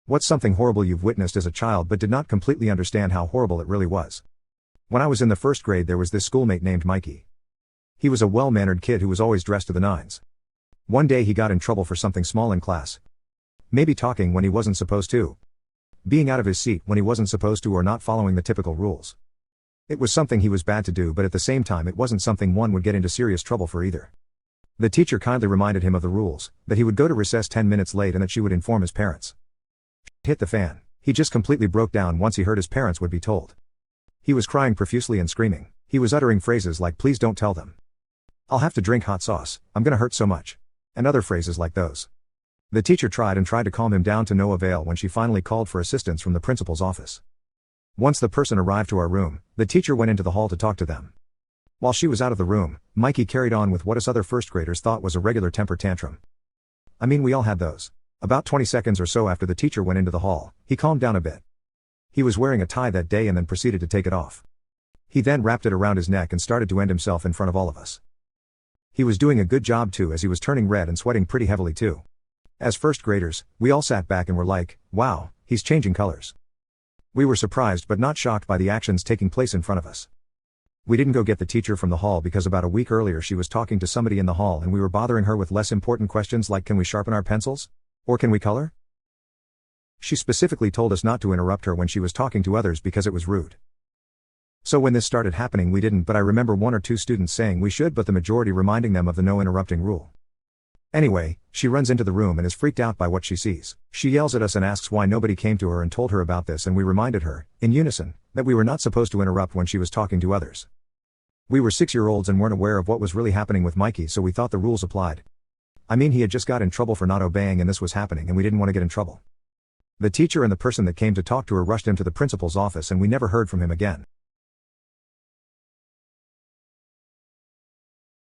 What's something horrible you've witnessed as a child but did not completely understand how horrible it really was? When I was in the first grade there was this schoolmate named Mikey. He was a well-mannered kid who was always dressed to the nines. One day he got in trouble for something small in class. Maybe talking when he wasn't supposed to. Being out of his seat when he wasn't supposed to, or not following the typical rules. It was something he was bad to do, but at the same time it wasn't something one would get into serious trouble for either. The teacher kindly reminded him of the rules, that he would go to recess 10 minutes late and that she would inform his parents. Hit the fan. He just completely broke down once he heard his parents would be told. He was crying profusely and screaming. He was uttering phrases like, "Please don't tell them. I'll have to drink hot sauce, I'm gonna hurt so much." And other phrases like those. The teacher tried to calm him down to no avail when she finally called for assistance from the principal's office. Once the person arrived to our room, the teacher went into the hall to talk to them. While she was out of the room, Mikey carried on with what us other first graders thought was a regular temper tantrum. I mean, we all had those. About 20 seconds or so after the teacher went into the hall, he calmed down a bit. He was wearing a tie that day and then proceeded to take it off. He then wrapped it around his neck and started to end himself in front of all of us. He was doing a good job too, as he was turning red and sweating pretty heavily too. As first graders, we all sat back and were like, wow, he's changing colors. We were surprised but not shocked by the actions taking place in front of us. We didn't go get the teacher from the hall because about a week earlier she was talking to somebody in the hall and we were bothering her with less important questions like, can we sharpen our pencils? Or can we color? She specifically told us not to interrupt her when she was talking to others because it was rude. So when this started happening we didn't, but I remember one or two students saying we should, but the majority reminding them of the no interrupting rule. Anyway, she runs into the room and is freaked out by what she sees. She yells at us and asks why nobody came to her and told her about this, and we reminded her, in unison, that we were not supposed to interrupt when she was talking to others. We were 6-year-olds and weren't aware of what was really happening with Mikey, so we thought the rules applied. I mean, he had just got in trouble for not obeying and this was happening and we didn't want to get in trouble. The teacher and the person that came to talk to her rushed him to the principal's office and we never heard from him again.